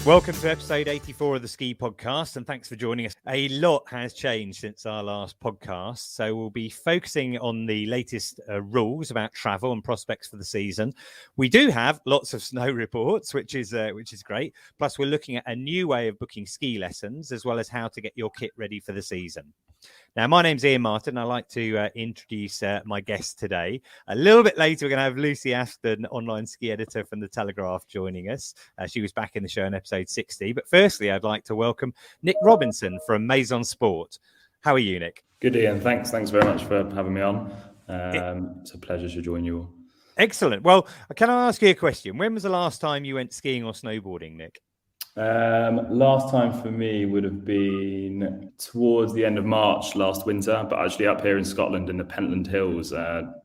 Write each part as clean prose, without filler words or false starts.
Welcome to episode 84 of the Ski Podcast, and thanks for joining us. A lot has changed since our last podcast, so we'll be focusing on the latest rules about travel and prospects for the season. We do have lots of snow reports, which is great. Plus, we're looking at a new way of booking ski lessons, as well as how to get your kit ready for the season. Now, my name's Ian Martin. I'd like to introduce my guest today. A little bit later, we're going to have Lucy Aston, online ski editor from The Telegraph, joining us. She was back in the show in episode 60. But firstly, I'd like to welcome Nick Robinson from Maison Sport. How are you, Nick? Good, Ian. Thanks very much for having me on. It's a pleasure to join you all. Excellent. Well, can I ask you a question? When was the last time you went skiing or snowboarding, Nick? Last time for me would have been towards the end of March last winter, but actually up here in Scotland in the Pentland Hills,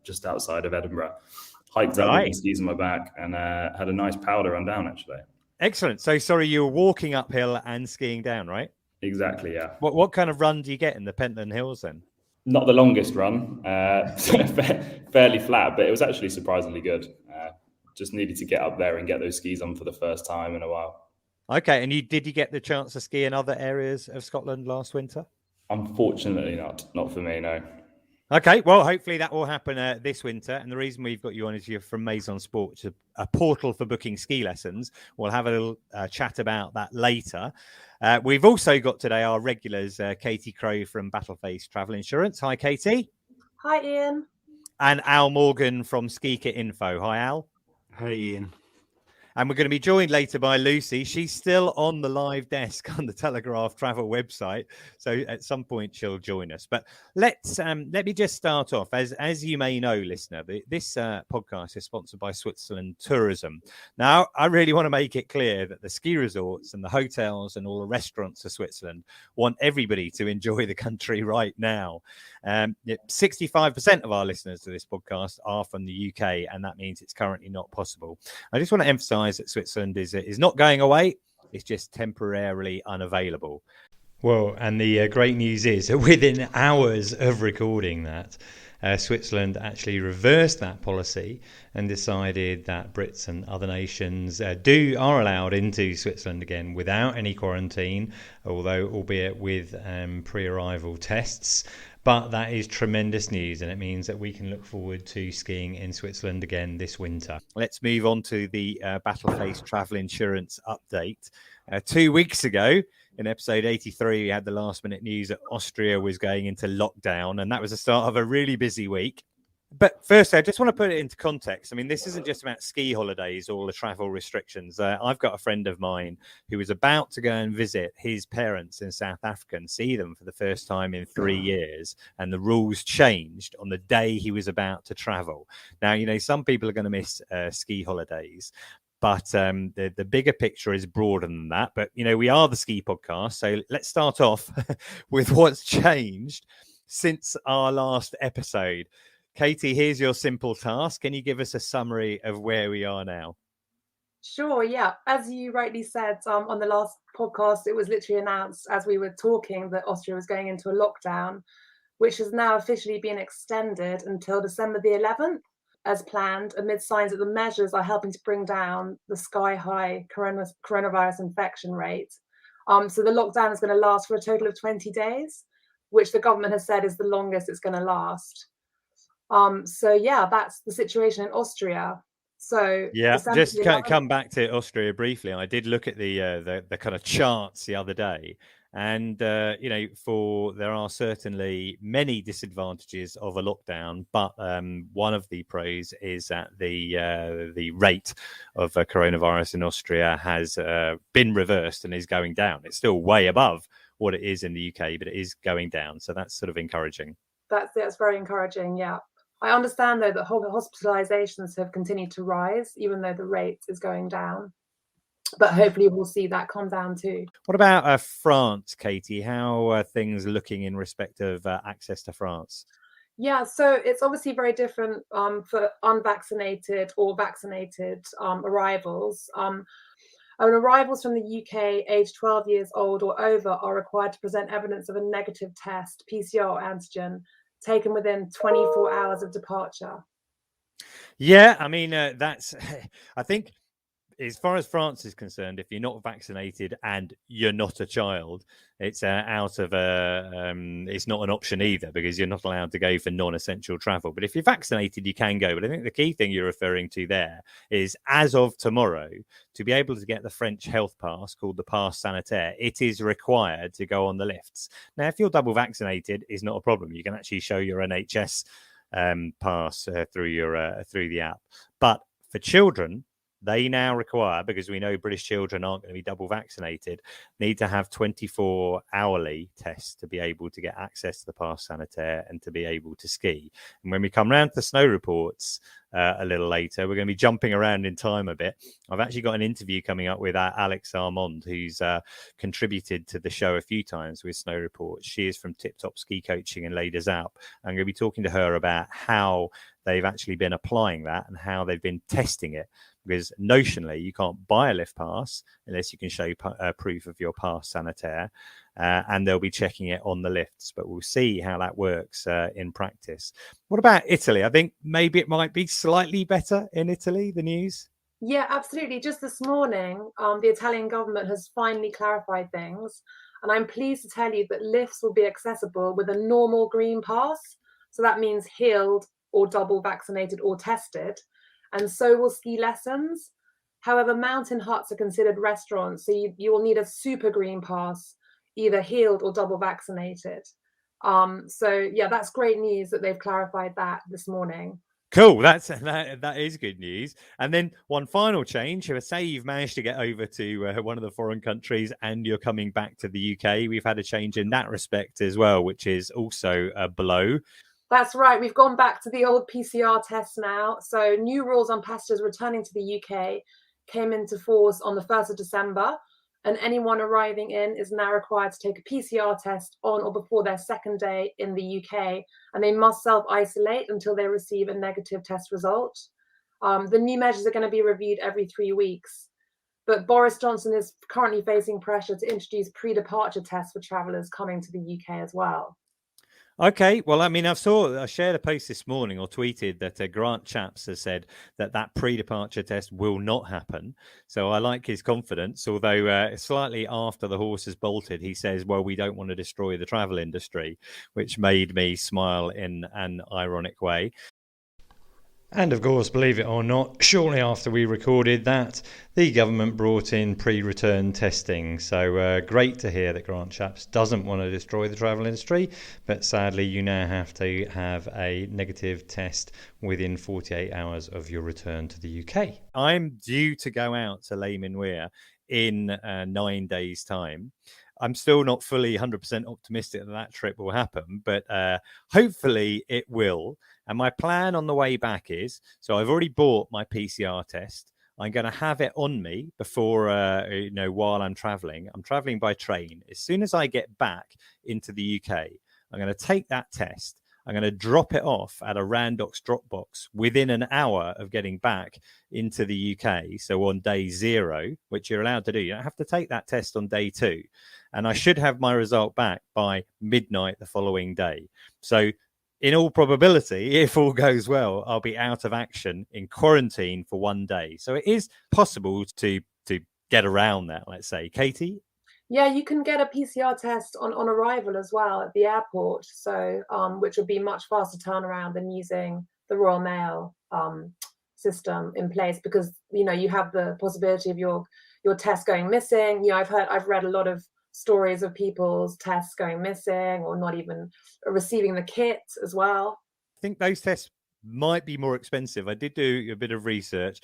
just outside of Edinburgh. Hiked up with the skis on my back and had a nice powder run down, actually. Excellent. So, sorry, you were walking uphill and skiing down, right? Exactly, yeah. What kind of run do you get in the Pentland Hills then? Not the longest run, fairly flat, but it was actually surprisingly good. Just needed to get up there and get those skis on for the first time in a while. Okay, and did you get the chance to ski in other areas of Scotland last winter? Unfortunately not for me, no. Okay, well, hopefully that will happen this winter. And the reason we've got you on is you're from Maison Sport, which is a portal for booking ski lessons. We'll have a little chat about that later. We've also got today our regulars, Katie Crowe from Battleface Travel Insurance. Hi, Katie. Hi, Ian. And Al Morgan from Ski Kit Info. Hi, Al. Hey, Ian. And we're going to be joined later by Lucy. She's still on the live desk on the Telegraph travel website. So at some point she'll join us. But let me just start off. As you may know, listener, this podcast is sponsored by Switzerland Tourism. Now, I really want to make it clear that the ski resorts and the hotels and all the restaurants of Switzerland want everybody to enjoy the country right now. 65% of our listeners to this podcast are from the UK, and that means it's currently not possible. I just want to emphasize that Switzerland is not going away. It's just temporarily unavailable. Well, and the great news is that within hours of recording that, Switzerland actually reversed that policy and decided that Brits and other nations are allowed into Switzerland again without any quarantine, although albeit with pre-arrival tests. But that is tremendous news, and it means that we can look forward to skiing in Switzerland again this winter. Let's move on to the Battleface Travel Insurance update. 2 weeks ago, in episode 83, we had the last-minute news that Austria was going into lockdown, and that was the start of a really busy week. But first, I just want to put it into context. I mean, this isn't just about ski holidays or the travel restrictions. I've got a friend of mine who was about to go and visit his parents in South Africa and see them for the first time in 3 years. And the rules changed on the day he was about to travel. Now, you know, some people are going to miss ski holidays. But the bigger picture is broader than that. But, you know, we are the ski podcast. So let's start off with what's changed since our last episode. Katie, here's your simple task. Can you give us a summary of where we are now? Sure, yeah. As you rightly said, on the last podcast, it was literally announced as we were talking that Austria was going into a lockdown, which has now officially been extended until December the 11th, as planned, amid signs that the measures are helping to bring down the sky-high coronavirus infection rate. So the lockdown is going to last for a total of 20 days, which the government has said is the longest it's going to last. So yeah, that's the situation in Austria. So yeah, just come back to Austria briefly. I did look at the kind of charts the other day, and you know, there are certainly many disadvantages of a lockdown, but one of the pros is that the rate of coronavirus in Austria has been reversed and is going down. It's still way above what it is in the UK, but it is going down. So that's sort of encouraging. That's very encouraging. Yeah. I understand, though, that hospitalizations have continued to rise, even though the rate is going down. But hopefully we'll see that come down too. What about France, Katie? How are things looking in respect of access to France? Yeah, so it's obviously very different for unvaccinated or vaccinated arrivals. Arrivals from the UK aged 12 years old or over are required to present evidence of a negative test, PCR or antigen, taken within 24 hours of departure. Yeah, I mean, that's, I think as far as France is concerned, if you're not vaccinated and you're not a child, it's out of it's not an option either, because you're not allowed to go for non-essential travel. But if you're vaccinated, you can go. But I think the key thing you're referring to there is, as of tomorrow, to be able to get the French health pass called the Pass Sanitaire, it is required to go on the lifts. Now, if you're double vaccinated, it's not a problem. You can actually show your NHS pass through the app. But for children, they now require, because we know British children aren't going to be double vaccinated, need to have 24 hourly tests to be able to get access to the Pass Sanitaire and to be able to ski. And when we come round to the snow reports a little later, we're going to be jumping around in time a bit. I've actually got an interview coming up with Alex Armand, who's contributed to the show a few times with Snow Reports. She is from Tip Top Ski Coaching and laid us out. I'm going to be talking to her about how they've actually been applying that and how they've been testing it. Because notionally, you can't buy a lift pass unless you can show proof of your Pass Sanitaire, and they'll be checking it on the lifts. But we'll see how that works in practice. What about Italy? I think maybe it might be slightly better in Italy, the news. Yeah, absolutely. Just this morning, the Italian government has finally clarified things. And I'm pleased to tell you that lifts will be accessible with a normal green pass. So that means healed or double vaccinated or tested. And so will ski lessons. However, mountain huts are considered restaurants, so you will need a super green pass, either healed or double vaccinated. So yeah, that's great news that they've clarified that this morning. Cool, that is good news. And then one final change. Say you've managed to get over to one of the foreign countries and you're coming back to the UK. We've had a change in that respect as well, which is also a blow. That's right. We've gone back to the old PCR test now. So new rules on passengers returning to the UK came into force on the 1st of December. And anyone arriving in is now required to take a PCR test on or before their second day in the UK. And they must self-isolate until they receive a negative test result. The new measures are going to be reviewed every 3 weeks. But Boris Johnson is currently facing pressure to introduce pre-departure tests for travellers coming to the UK as well. Okay, well, I mean, I shared a post this morning or tweeted that Grant Chaps has said that pre-departure test will not happen. So I like his confidence, although slightly after the horse has bolted, he says, well, we don't want to destroy the travel industry, which made me smile in an ironic way. And of course, believe it or not, shortly after we recorded that, the government brought in pre-return testing. So great to hear that Grant Chaps doesn't want to destroy the travel industry, but sadly you now have to have a negative test within 48 hours of your return to the UK. I'm due to go out to Leyman Weir in 9 days' time. I'm still not fully 100% optimistic that trip will happen, but hopefully it will. And my plan on the way back is, so I've already bought my PCR test. I'm going to have it on me before, while I'm traveling. I'm traveling by train. As soon as I get back into the UK, I'm going to take that test. I'm going to drop it off at a Randox drop box within an hour of getting back into the UK. So on day 0, which you're allowed to do, you don't have to take that test on day 2. And I should have my result back by midnight the following day. So in all probability, if all goes well, I'll be out of action in quarantine for 1 day. So it is possible to get around that, let's say. Katie? Yeah, you can get a PCR test on arrival as well at the airport. So, which would be much faster turnaround than using the Royal Mail system in place, because you have the possibility of your test going missing. I've read a lot of stories of people's tests going missing or not even receiving the kit as well. I think those tests might be more expensive. I did do a bit of research.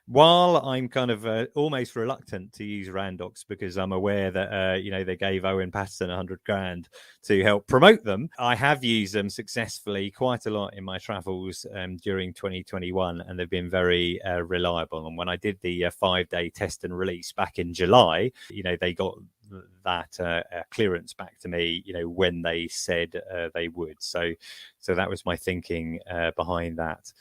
While I'm kind of almost reluctant to use Randox because I'm aware that they gave Owen Patterson $100,000 to help promote them, I have used them successfully quite a lot in my travels during 2021, and they've been very reliable. And when I did the 5-day test and release back in July, they got that clearance back to me, when they said they would. So that was my thinking behind that.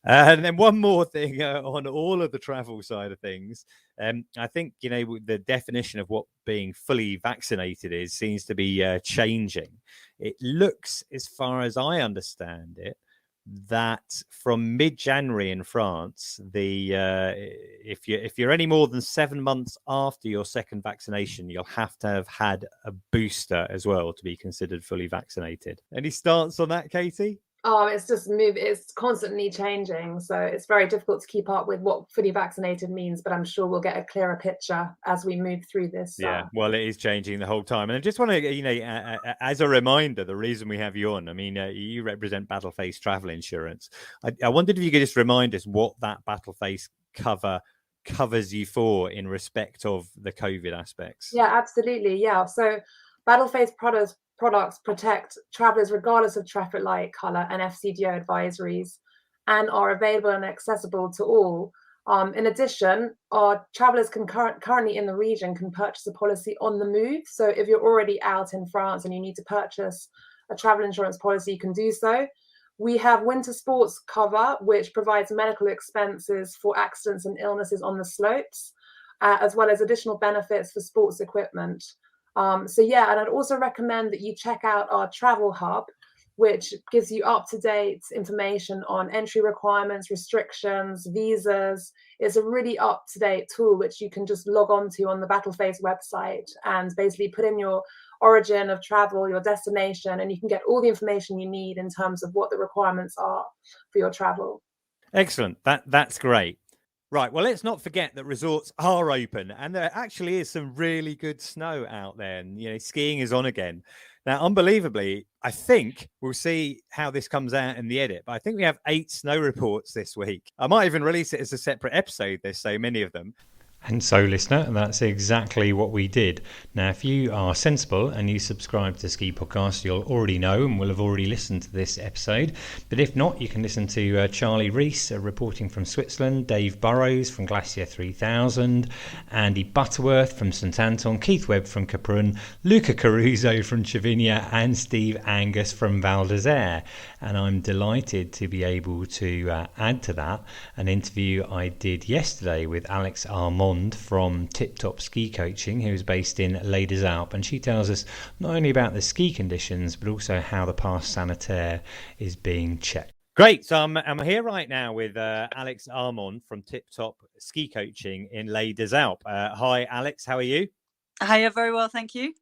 And then one more thing on all of the travel side of things. I think, the definition of what being fully vaccinated seems to be changing. It looks, as far as I understand it, that from mid-January in France, if you're any more than 7 months after your second vaccination, you'll have to have had a booster as well to be considered fully vaccinated. Any stance on that, Katie? Oh, it's constantly changing. So it's very difficult to keep up with what fully vaccinated means, but I'm sure we'll get a clearer picture as we move through this. Yeah, well, it is changing the whole time. And I just want to, as a reminder, the reason we have you on, I mean, you represent Battleface Travel Insurance. I wondered if you could just remind us what that Battleface cover covers you for in respect of the COVID aspects. Yeah, absolutely. Yeah. So Battleface products protect travelers regardless of traffic light color and FCDO advisories, and are available and accessible to all. In addition, our travelers can currently in the region can purchase a policy on the move. So if you're already out in France and you need to purchase a travel insurance policy, you can do so. We have winter sports cover, which provides medical expenses for accidents and illnesses on the slopes, as well as additional benefits for sports equipment. And I'd also recommend that you check out our travel hub, which gives you up-to-date information on entry requirements, restrictions, visas. It's a really up-to-date tool which you can just log on to on the Battleface website and basically put in your origin of travel, your destination, and you can get all the information you need in terms of what the requirements are for your travel. Excellent. That's great. Right, well, let's not forget that resorts are open, and there actually is some really good snow out there, and skiing is on again. Now, unbelievably, I think we'll see how this comes out in the edit, but I think we have 8 snow reports this week. I might even release it as a separate episode. There's so many of them. And so, listener, that's exactly what we did. Now, if you are sensible and you subscribe to the Ski Podcast, you'll already know and will have already listened to this episode. But if not, you can listen to Charlie Rees reporting from Switzerland, Dave Burrows from Glacier 3000, Andy Butterworth from St Anton, Keith Webb from Caprun, Luca Caruso from Cervinia, and Steve Angus from Val d'Isère. And I'm delighted to be able to add to that an interview I did yesterday with Alex Armand from Tip Top Ski Coaching, who's based in Les Deux Alpes, and she tells us not only about the ski conditions but also how the Pass Sanitaire is being checked. Great. So I'm here right now with Alex Armand from Tip Top Ski Coaching in Les Deux Alpes. Hi, Alex. How are you? Hiya, very well, thank you.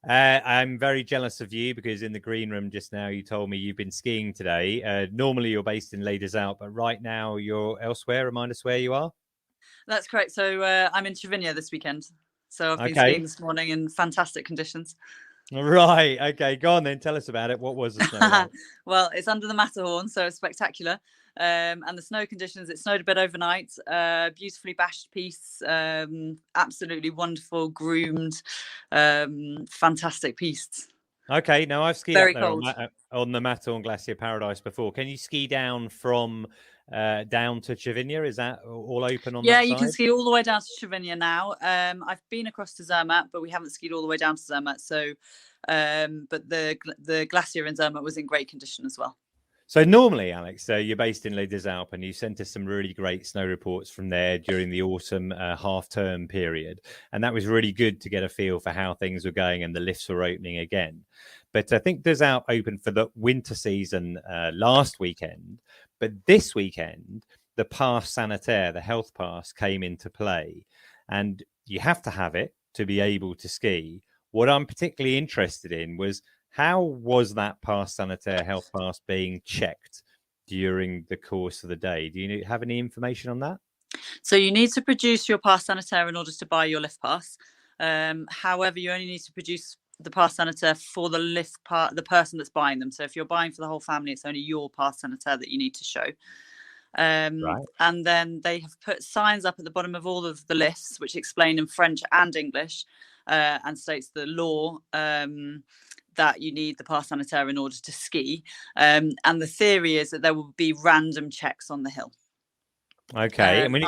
I'm very jealous of you because in the green room just now you told me you've been skiing today. Normally you're based in Les Deux Alpes, but right now you're elsewhere. Remind us where you are. That's correct. So I'm in Cervinia this weekend. So I've been skiing this morning in fantastic conditions. Right. Okay. Go on then. Tell us about it. What was the snow like? Well, it's under the Matterhorn, so it's spectacular. And the snow conditions, it snowed a bit overnight. Beautifully bashed piste. Absolutely wonderful, groomed, fantastic pistes. Okay. Now I've skied very up there cold. on the Matterhorn Glacier Paradise before. Can you ski down from down to Cervinia? Is that all open on that side? You can ski all the way down to Cervinia now. I've been across to Zermatt, but we haven't skied all the way down to Zermatt. So, but the glacier in Zermatt was in great condition as well. So normally, Alex, you're based in Les Deux Alpes, and you sent us some really great snow reports from there during the autumn half-term period. And that was really good to get a feel for how things were going and the lifts were opening again. But I think Les Deux Alpes opened for the winter season last weekend. But this weekend, the Pass Sanitaire, the health pass, came into play. And you have to have it to be able to ski. What I'm particularly interested in was, how was that Pass Sanitaire health pass being checked during the course of the day? Do you have any information on that? So you need to produce your Pass Sanitaire in order to buy your lift pass. However, you only need to produce the Pass Sanitaire for the lift part, the person that's buying them. So if you're buying for the whole family, it's only your Pass Sanitaire that you need to show. Right. And then they have put signs up at the bottom of all of the lifts which explain in French and English and states the law that you need the Pass Sanitaire in order to ski. And the theory is that there will be random checks on the hill. Okay. And when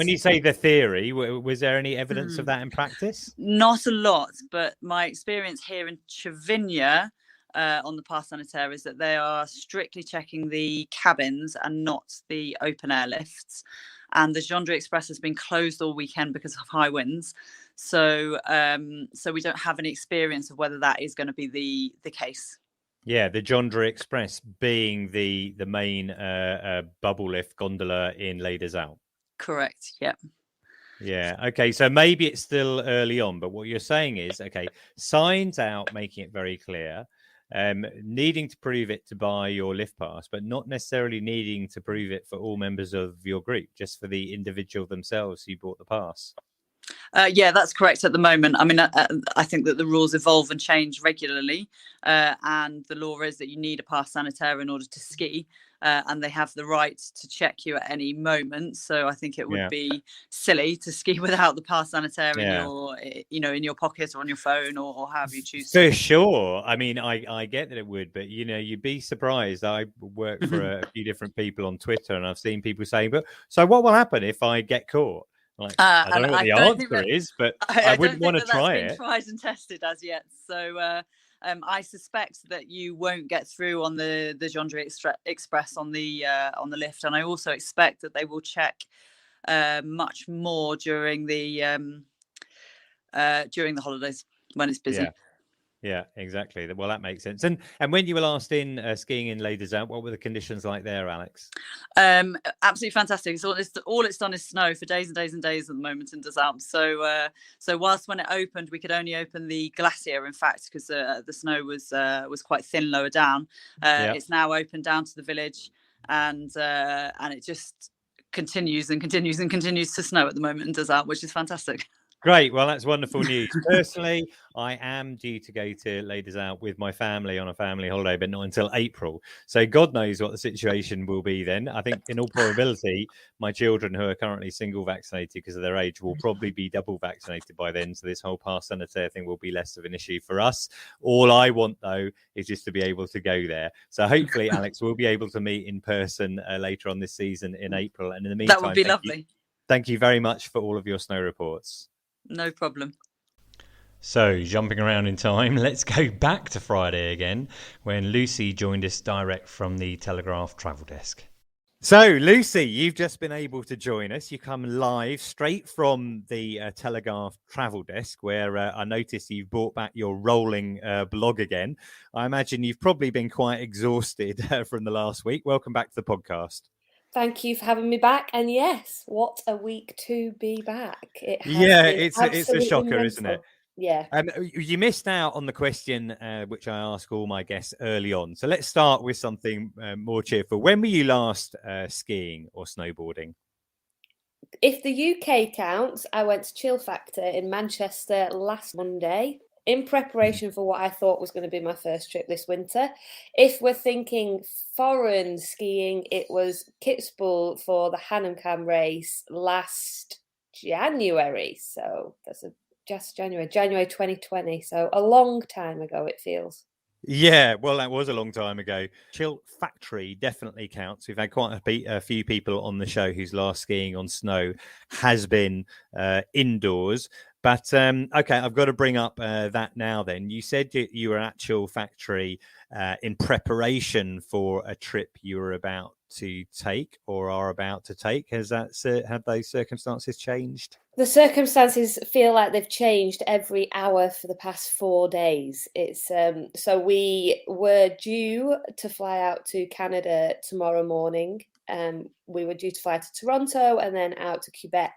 you say the theory, was there any evidence of that in practice? Not a lot, but my experience here in Cervinia on the Pass Sanitaire is that they are strictly checking the cabins and not the open air lifts. And the Gendry Express has been closed all weekend because of high winds. So we don't have any experience of whether that is going to be the case. Yeah, the Geneva Express being the main bubble lift gondola in Les Deux Alpes. Correct. Yeah. Yeah. Okay. So maybe it's still early on, but what you're saying is, okay, signs out, making it very clear, needing to prove it to buy your lift pass, but not necessarily needing to prove it for all members of your group, just for the individual themselves who bought the pass. Yeah, that's correct at the moment. I mean, I think that the rules evolve and change regularly, and the law is that you need a Pass Sanitaire in order to ski, and they have the right to check you at any moment. So I think it would be silly to ski without the Pass Sanitaire in your, in your pocket or on your phone or however you choose to. For sure. I mean, I get that it would, but you'd be surprised. I work for a few different people on Twitter, and I've seen people saying, "But so what will happen if I get caught?" Like, I don't know what the answer is, but I wouldn't want to try it. That's been tried and tested as yet. So I suspect that you won't get through on the Geneva Express on the lift, and I also expect that they will check much more during the holidays when it's busy. Yeah, exactly. Well, that makes sense. And when you were last in skiing in Les Deux Alpes, what were the conditions like there, Alex? Absolutely fantastic. So all it's done is snow for days and days and days at the moment in Deux Alpes. So whilst when it opened, we could only open the glacier, in fact, because the snow was quite thin lower down. It's now opened down to the village, and it just continues and continues and continues to snow at the moment in Deux Alpes, which is fantastic. Great. Well, that's wonderful news. Personally, I am due to go to Les Deux Alpes with my family on a family holiday, but not until April. So God knows what the situation will be then. I think in all probability, my children who are currently single vaccinated because of their age will probably be double vaccinated by then. So this whole Pass Sanitaire thing will be less of an issue for us. All I want, though, is just to be able to go there. So hopefully, Alex, we'll be able to meet in person later on this season in April. And in the meantime, that would be lovely. Thank you very much for all of your snow reports. No problem. So, jumping around in time, let's go back to Friday again when Lucy joined us direct from the Telegraph travel desk. So, Lucy, you've just been able to join us. You come live straight from the Telegraph travel desk, where I noticed you've brought back your rolling blog again. I imagine you've probably been quite exhausted from the last week. Welcome back to the podcast. Thank you for having me back. And yes, what a week to be back. It's a shocker, mental. Isn't it? Yeah. You missed out on the question, which I ask all my guests early on. So let's start with something more cheerful. When were you last skiing or snowboarding? If the UK counts, I went to Chill Factor in Manchester last Monday in preparation for what I thought was going to be my first trip this winter. If we're thinking foreign skiing, it was Kitzbühel for the Hahnenkamm race last January. So that's just January 2020. So a long time ago, it feels. Yeah, well, that was a long time ago. Chill Factory definitely counts. We've had quite a few people on the show whose last skiing on snow has been indoors. But okay, I've got to bring up that now then. You said you were at Chill Factory in preparation for a trip you were about to take or are about to take. Have those circumstances changed? The circumstances feel like they've changed every hour for the past 4 days. It's so we were due to fly out to Canada tomorrow morning. We were due to fly to Toronto and then out to Quebec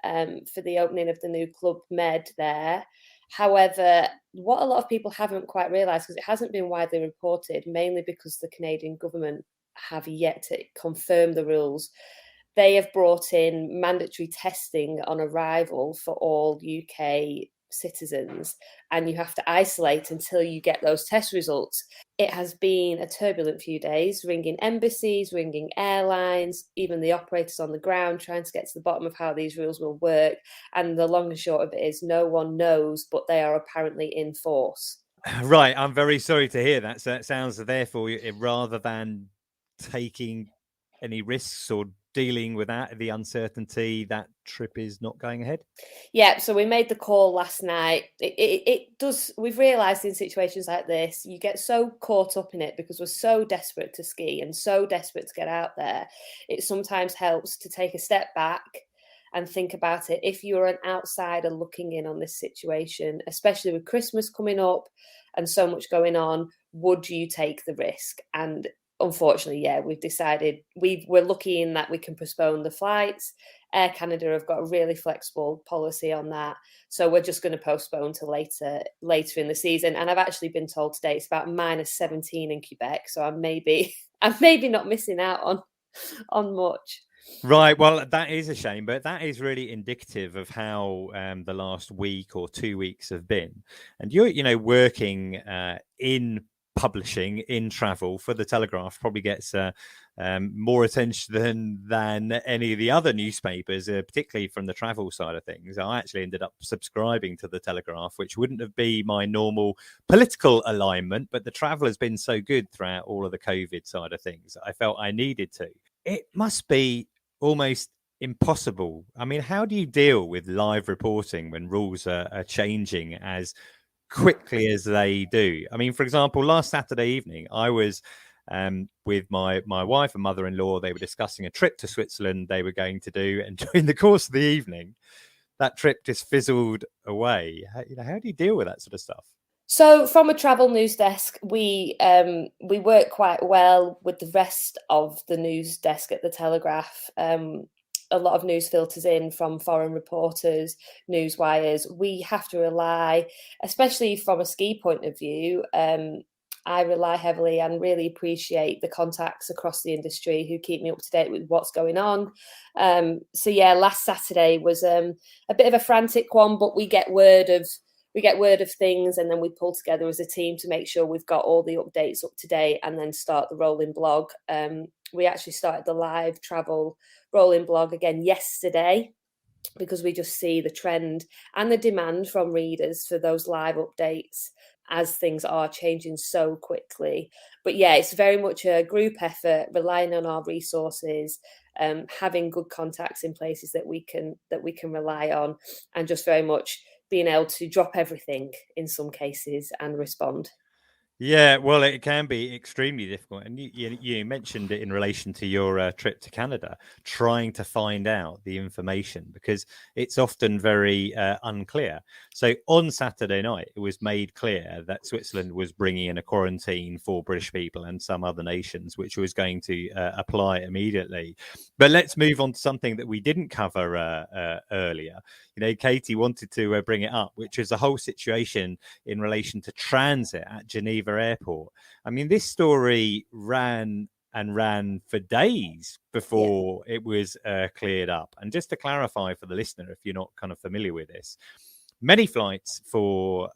for the opening of the new Club Med there. However, what a lot of people haven't quite realised, because it hasn't been widely reported, mainly because the Canadian government have yet to confirm the rules, they have brought in mandatory testing on arrival for all UK citizens, and you have to isolate until you get those test results. It has been a turbulent few days, ringing embassies, ringing airlines, even the operators on the ground, trying to get to the bottom of how these rules will work. And the long and short of it is no one knows, but they are apparently in force. Right. I'm very sorry to hear that. So it sounds therefore, rather than taking any risks or dealing with that, the uncertainty, that trip is not going ahead? Yeah, so we made the call last night. It does, we've realised in situations like this, you get so caught up in it because we're so desperate to ski and so desperate to get out there. It sometimes helps to take a step back and think about it. If you're an outsider looking in on this situation, especially with Christmas coming up and so much going on, would you take the risk? And unfortunately, yeah, we've decided we're lucky in that we can postpone the flights. Air Canada have got a really flexible policy on that, so we're just going to postpone to later in the season. And I've actually been told today it's about -17 in Quebec, so I'm maybe not missing out on much. Right. Well, that is a shame, but that is really indicative of how the last week or 2 weeks have been. And you're, working in publishing, in travel for the Telegraph, probably gets more attention than any of the other newspapers, particularly from the travel side of things. I actually ended up subscribing to the Telegraph, which wouldn't have been my normal political alignment, but the travel has been so good throughout all of the COVID side of things. I felt I needed to. It must be almost impossible. I mean, how do you deal with live reporting when rules are changing as quickly as they do? I mean, for example, last Saturday evening, I was with my wife and mother-in-law. They were discussing a trip to Switzerland they were going to do, and during the course of the evening, that trip just fizzled away. How do you deal with that sort of stuff? So from a travel news desk, we work quite well with the rest of the news desk at the Telegraph. A lot of news filters in from foreign reporters, news wires. We have to rely, especially from a ski point of view, I rely heavily and really appreciate the contacts across the industry who keep me up to date with what's going on. So yeah, last Saturday was a bit of a frantic one, but we get word of things, and then we pull together as a team to make sure we've got all the updates up to date, and then start the rolling blog. We actually started the live travel rolling blog again yesterday, because we just see the trend and the demand from readers for those live updates as things are changing so quickly. But yeah, it's very much a group effort, relying on our resources, having good contacts in places that we can rely on, and just very much being able to drop everything in some cases and respond. Yeah, well, it can be extremely difficult. And you mentioned it in relation to your trip to Canada, trying to find out the information, because it's often very unclear. So on Saturday night, it was made clear that Switzerland was bringing in a quarantine for British people and some other nations, which was going to apply immediately. But let's move on to something that we didn't cover earlier. Katie wanted to bring it up, which is the whole situation in relation to transit at Geneva Airport. I mean, this story ran for days before it was cleared up. And just to clarify for the listener, if you're not kind of familiar with this, many flights for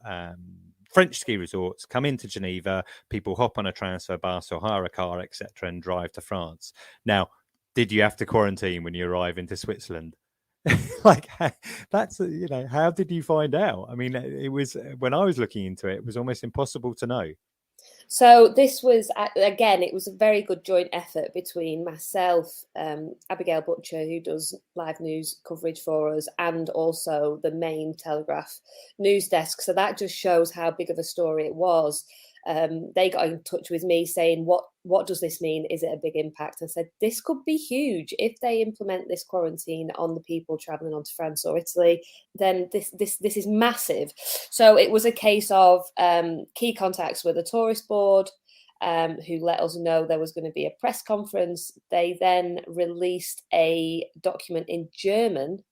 French ski resorts come into Geneva, people hop on a transfer bus or hire a car, etc., and drive to France. Now, did you have to quarantine when you arrive into Switzerland? Like, that's how did you find out? I mean, it was, when I was looking into it, it was almost impossible to know. So this was, again, it was a very good joint effort between myself, Abigail Butcher, who does live news coverage for us, and also the main Telegraph news desk. So that just shows how big of a story it was. They got in touch with me saying, what does this mean? Is it a big impact? I said, this could be huge. If they implement this quarantine on the people traveling on to France or Italy, then this is massive. So it was a case of key contacts with the tourist board, who let us know there was going to be a press conference. They then released a document in German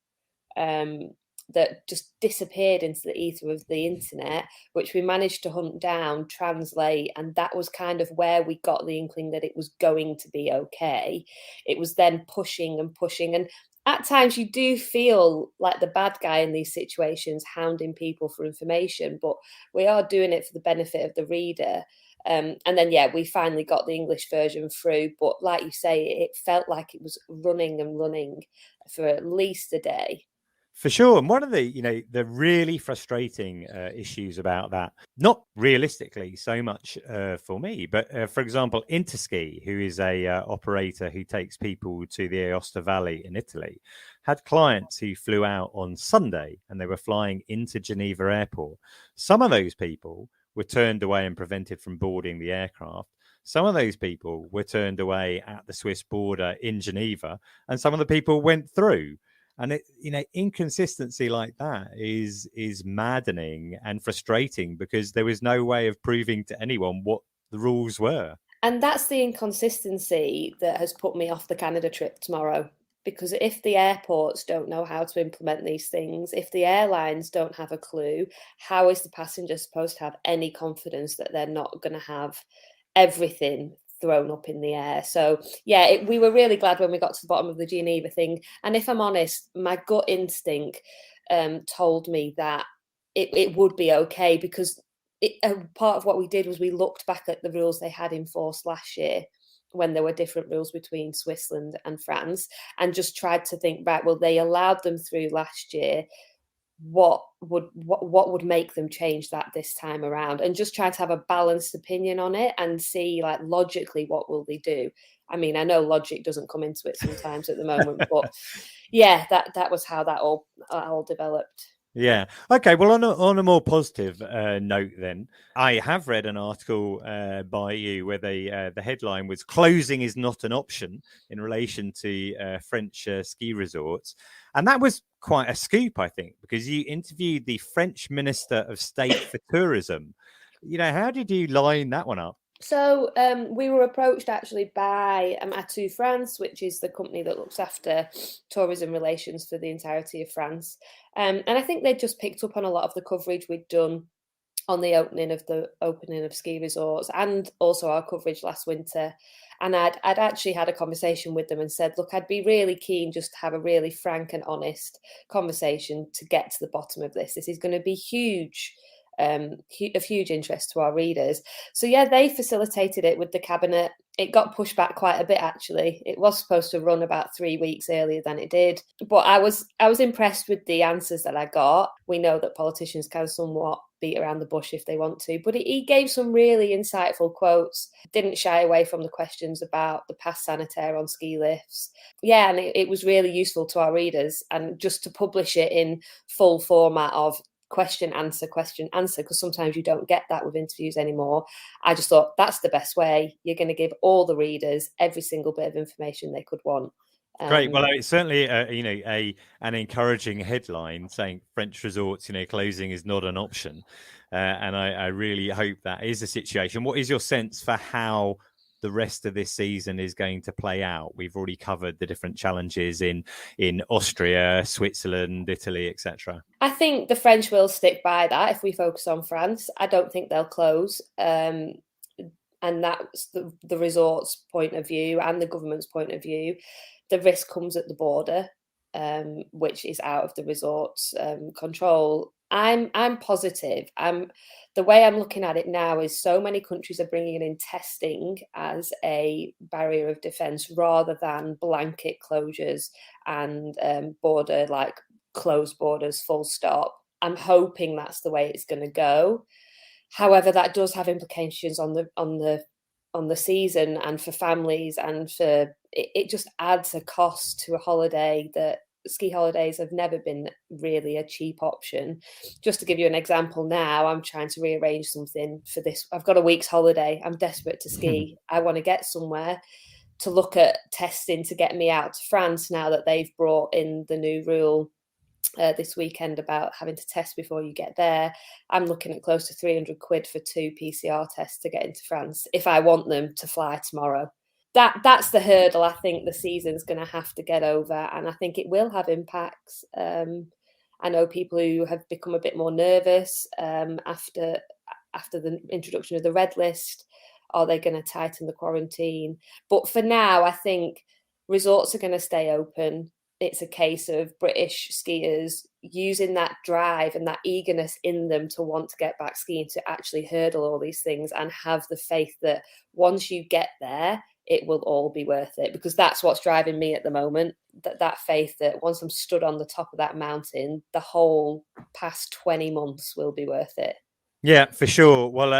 that just disappeared into the ether of the internet, which we managed to hunt down, translate, and that was kind of where we got the inkling that it was going to be okay. It was then pushing, and at times you do feel like the bad guy in these situations, hounding people for information, but we are doing it for the benefit of the reader. And then, yeah, we finally got the English version through, but like you say, it felt like it was running for at least a day. For sure. And one of the really frustrating issues about that, not realistically so much for me, but for example, Interski, who is a operator who takes people to the Aosta Valley in Italy, had clients who flew out on Sunday and they were flying into Geneva Airport. Some of those people were turned away and prevented from boarding the aircraft. Some of those people were turned away at the Swiss border in Geneva, and some of the people went through. And inconsistency like that is maddening and frustrating, because there was no way of proving to anyone what the rules were. And that's the inconsistency that has put me off the Canada trip tomorrow. Because if the airports don't know how to implement these things, if the airlines don't have a clue, how is the passenger supposed to have any confidence that they're not going to have everything thrown up in the air? So, yeah, we were really glad when we got to the bottom of the Geneva thing. And if I'm honest, my gut instinct told me that it would be okay, because part of what we did was we looked back at the rules they had in force last year, when there were different rules between Switzerland and France, and just tried to think back, well, they allowed them through last year. What would make them change that this time around? And just try to have a balanced opinion on it and see, like, logically, what will they do? I mean, I know logic doesn't come into it sometimes at the moment, but yeah, that was how that all developed. Yeah. Okay. Well, on a more positive note, then, I have read an article by you where the headline was "Closing is not an option" in relation to French ski resorts, and that was quite a scoop, I think, because you interviewed the French Minister of State for Tourism. How did you line that one up? So we were approached actually by Atout France, which is the company that looks after tourism relations for the entirety of France. And I think they just picked up on a lot of the coverage we'd done on the opening of ski resorts, and also our coverage last winter. And I'd actually had a conversation with them and said, look, I'd be really keen just to have a really frank and honest conversation to get to the bottom of this. This is going to be huge. Of huge interest to our readers. So yeah, they facilitated it with the cabinet. It got pushed back quite a bit, actually. It was supposed to run about 3 weeks earlier than it did. But I was impressed with the answers that I got. We know that politicians can somewhat beat around the bush if they want to, but he gave some really insightful quotes, didn't shy away from the questions about the Pass Sanitaire on ski lifts. Yeah, and it was really useful to our readers. And just to publish it in full format of question, answer, because sometimes you don't get that with interviews anymore. I just thought that's the best way. You're going to give all the readers every single bit of information they could want. Great. Well, it's certainly an encouraging headline saying French resorts, closing is not an option, and I really hope that is the situation. What is your sense for how the rest of this season is going to play out? We've already covered the different challenges in Austria, Switzerland, Italy, etc. I think the French will stick by that if we focus on France. I don't think they'll close. And that's the resort's point of view and the government's point of view. The risk comes at the border, which is out of the resort's control. I'm positive. The way I'm looking at it now is so many countries are bringing in testing as a barrier of defence rather than blanket closures and closed borders, full stop. I'm hoping that's the way it's going to go. However, that does have implications on the season and for families, and for it just adds a cost to a holiday that ski holidays have never been really a cheap option. Just to give you an example, now I'm trying to rearrange something for this. I've got a week's holiday. I'm desperate to ski. I want to get somewhere. To look at testing to get me out to France now that they've brought in the new rule this weekend about having to test before you get there. I'm looking at close to 300 quid for 2 PCR tests to get into France if I want them to fly tomorrow. That's the hurdle I think the season's going to have to get over, and I think it will have impacts. I know people who have become a bit more nervous after the introduction of the red list. Are they going to tighten the quarantine? But for now, I think resorts are going to stay open. It's a case of British skiers using that drive and that eagerness in them to want to get back skiing, to actually hurdle all these things and have the faith that once you get there, it will all be worth it, because that's what's driving me at the moment. That faith that once I'm stood on the top of that mountain, the whole past 20 months will be worth it. Yeah, for sure. Well,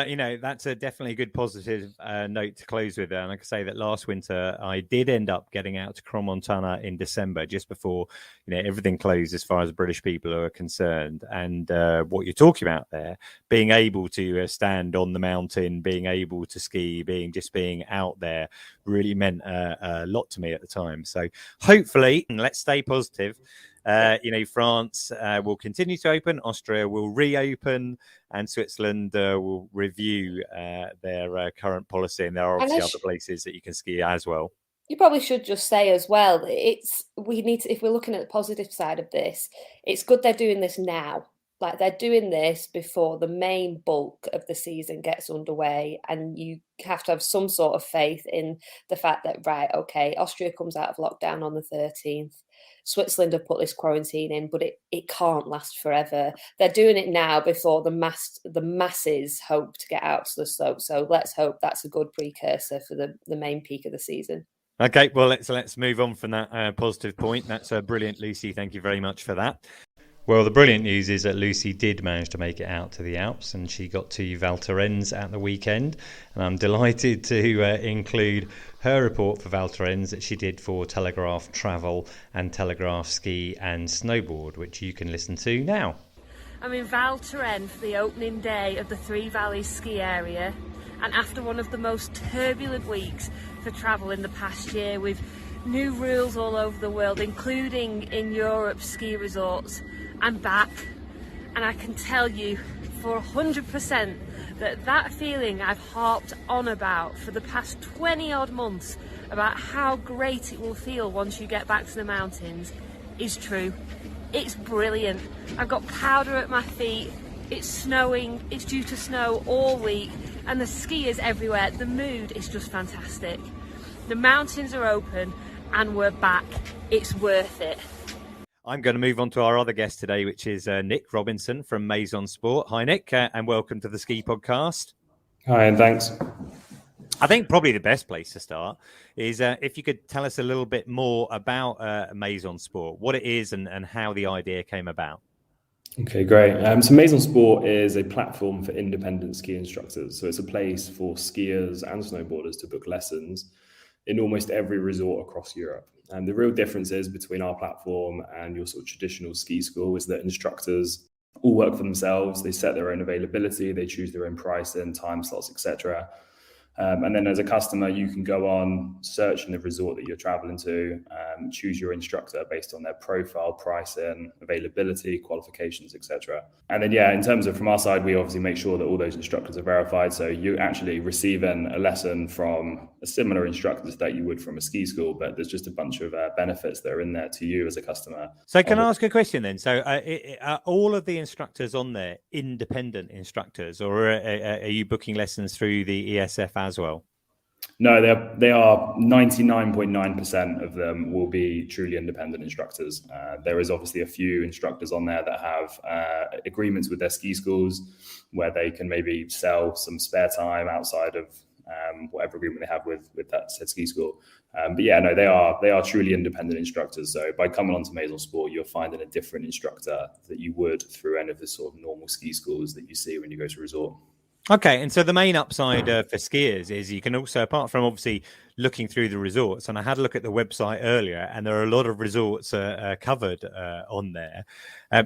that's definitely a good positive note to close with. And I can say that last winter, I did end up getting out to Crans-Montana in December, just before, everything closed as far as British people are concerned. And what you're talking about there, being able to stand on the mountain, being able to ski, being out there, really meant a lot to me at the time. So hopefully, let's stay positive. France will continue to open, Austria will reopen, and Switzerland will review their current policy. And there are obviously other places that you can ski as well. You probably should just say as well, we need to, if we're looking at the positive side of this, it's good they're doing this now. Like, they're doing this before the main bulk of the season gets underway, and you have to have some sort of faith in the fact that, right, okay, Austria comes out of lockdown on the 13th. Switzerland have put this quarantine in, but it can't last forever. They're doing it now before the masses hope to get out to the slope. So let's hope that's a good precursor for the main peak of the season. Okay, well, let's move on from that positive point. That's brilliant, Lucy. Thank you very much for that. Well, the brilliant news is that Lucy did manage to make it out to the Alps, and she got to Val Thorens at the weekend. And I'm delighted to include her report for Val Thorens that she did for Telegraph Travel and Telegraph Ski and Snowboard, which you can listen to now. I'm in Val Thorens for the opening day of the Three Valleys ski area, and after one of the most turbulent weeks for travel in the past year, with new rules all over the world, including in Europe's ski resorts, I'm back, and I can tell you for 100% that feeling I've harped on about for the past 20 odd months about how great it will feel once you get back to the mountains is true. It's brilliant. I've got powder at my feet, it's snowing, it's due to snow all week, and the skiers everywhere. The mood is just fantastic. The mountains are open and we're back. It's worth it. I'm going to move on to our other guest today, which is Nick Robinson from Maison Sport. Hi, Nick, and welcome to the Ski Podcast. Hi, and thanks. I think probably the best place to start is if you could tell us a little bit more about Maison Sport, what it is and how the idea came about. Okay, great. So Maison Sport is a platform for independent ski instructors. So it's a place for skiers and snowboarders to book lessons in almost every resort across Europe. And the real differences between our platform and your sort of traditional ski school is that instructors all work for themselves. They set their own availability, they choose their own pricing, time slots, etc. And then as a customer, you can go on, search in the resort that you're traveling to, choose your instructor based on their profile, pricing, availability, qualifications, etc. And then, in terms of from our side, we obviously make sure that all those instructors are verified. So you actually receiving a lesson from a similar instructor that you would from a ski school, but there's just a bunch of benefits that are in there to you as a customer. So can I ask a question then? So are all of the instructors on there independent instructors, or are you booking lessons through the ESF as well? No, they are 99.9% of them will be truly independent instructors. There is obviously a few instructors on there that have agreements with their ski schools where they can maybe sell some spare time outside of whatever agreement they have with that said ski school. But they are truly independent instructors. So by coming onto Maison Sport, you're finding a different instructor that you would through any of the sort of normal ski schools that you see when you go to a resort. Okay, and so the main upside for skiers is you can also, apart from obviously looking through the resorts, and I had a look at the website earlier, and there are a lot of resorts covered on there.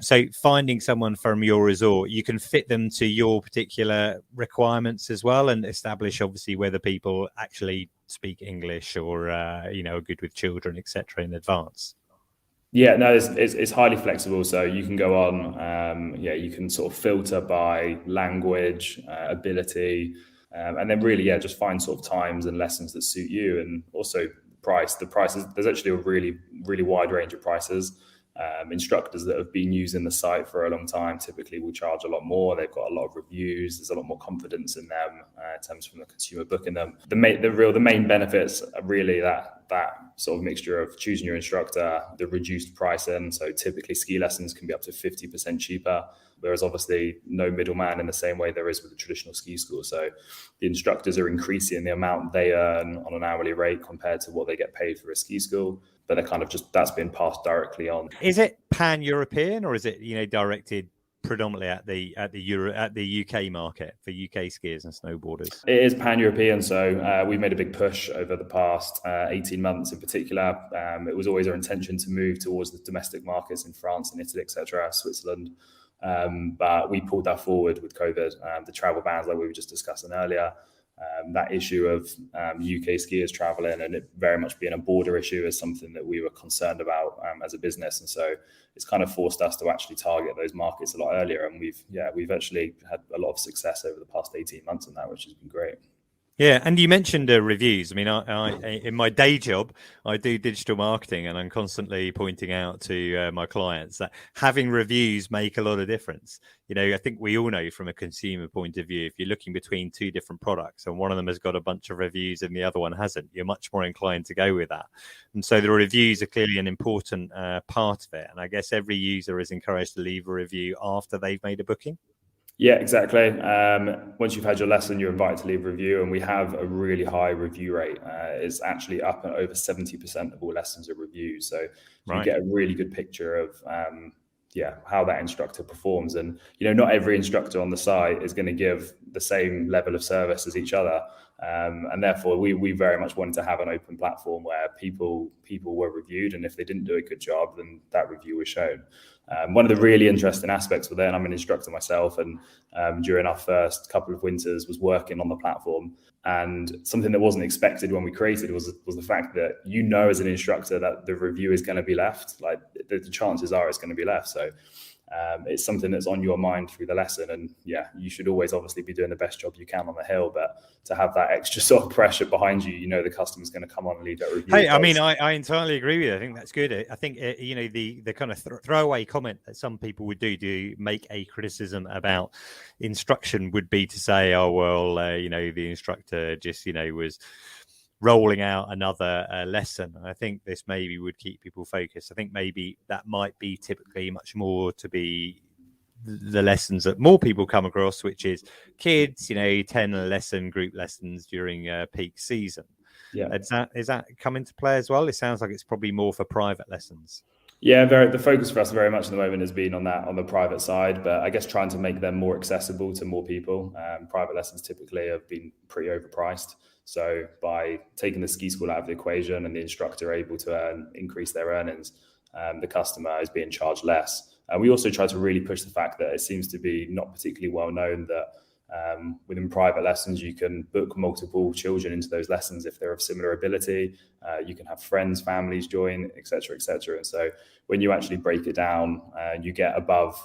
So finding someone from your resort, you can fit them to your particular requirements as well, and establish obviously whether people actually speak English or are good with children, etc. in advance. Yeah, no, it's highly flexible. So you can go on, you can sort of filter by language, ability, and then really, just find sort of times and lessons that suit you, and also price. The prices, there's actually a really, really wide range of prices. Instructors that have been using the site for a long time typically will charge a lot more. They've got a lot of reviews. There's a lot more confidence in them in terms from the consumer booking them. The main benefits are really that sort of mixture of choosing your instructor, the reduced pricing. So typically ski lessons can be up to 50% cheaper. Whereas obviously no middleman in the same way there is with a traditional ski school. So the instructors are increasing the amount they earn on an hourly rate compared to what they get paid for a ski school. But they're kind of that's been passed directly on. Is it pan-European, or is it directed predominantly at the UK market for UK skiers and snowboarders? It is pan-European, so we've made a big push over the past 18 months in particular. It was always our intention to move towards the domestic markets in France and Italy, etc., Switzerland. But we pulled that forward with COVID, the travel bans like we were just discussing earlier. that issue of UK skiers traveling and it very much being a border issue is something that we were concerned about as a business. And so it's kind of forced us to actually target those markets a lot earlier. And we've actually had a lot of success over the past 18 months on that, which has been great. Yeah, and you mentioned reviews. I mean, I in my day job, I do digital marketing, and I'm constantly pointing out to my clients that having reviews make a lot of difference. You know, I think we all know from a consumer point of view, if you're looking between two different products and one of them has got a bunch of reviews and the other one hasn't, you're much more inclined to go with that. And so the reviews are clearly an important part of it. And I guess every user is encouraged to leave a review after they've made a booking. Yeah, exactly. Once you've had your lesson, you're invited to leave a review, and we have a really high review rate. It's actually up at over 70% of all lessons are reviews. So you get a really good picture of how that instructor performs. And, you know, not every instructor on the site is going to give the same level of service as each other. And therefore, we very much wanted to have an open platform where people were reviewed, and if they didn't do a good job, then that review was shown. One of the really interesting aspects with it, and I'm an instructor myself, and during our first couple of winters was working on the platform, and something that wasn't expected when we created was the fact that, you know, as an instructor that the review is going to be left, like the chances are it's going to be left. So it's something that's on your mind through the lesson, and you should always obviously be doing the best job you can on the hill, but to have that extra sort of pressure behind you, you know, the customer's going to come on and leave that review. Hey, I mean, I entirely agree with you. I think that's good. I think you know, the kind of throwaway comment that some people would do make a criticism about instruction would be to say, oh well, you know, the instructor just, you know, was rolling out another lesson. I think this maybe would keep people focused. I think maybe that might be typically much more to be the lessons that more people come across, which is kids, you know, 10 lesson group lessons during peak season. Yeah. Is that come into play as well? It sounds like it's probably more for private lessons. Yeah, the focus for us very much at the moment has been on the private side, but I guess trying to make them more accessible to more people. Private lessons typically have been pretty overpriced. So by taking the ski school out of the equation and the instructor able to increase their earnings, the customer is being charged less. We also try to really push the fact that it seems to be not particularly well known that within private lessons, you can book multiple children into those lessons if they're of similar ability. You can have friends, families join, etc., etc. And so when you actually break it down and you get above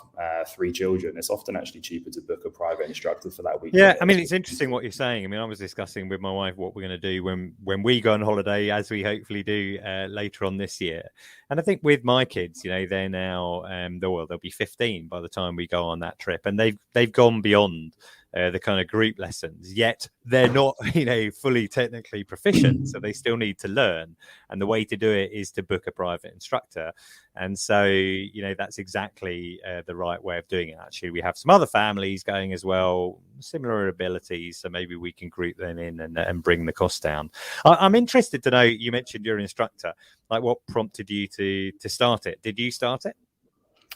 3 children, it's often actually cheaper to book a private instructor for that week. Yeah, I mean, it's interesting what you're saying. I mean, I was discussing with my wife what we're going to do when we go on holiday, as we hopefully do later on this year. And I think with my kids, you know, they're now, they'll be 15 by the time we go on that trip, and they've gone beyond the kind of group lessons, yet they're not, you know, fully technically proficient. So they still need to learn. And the way to do it is to book a private instructor. And so, you know, that's exactly the right way of doing it. Actually, we have some other families going as well, similar abilities. So maybe we can group them in and bring the cost down. I'm interested to know, you mentioned your instructor, like what prompted you to start it? Did you start it?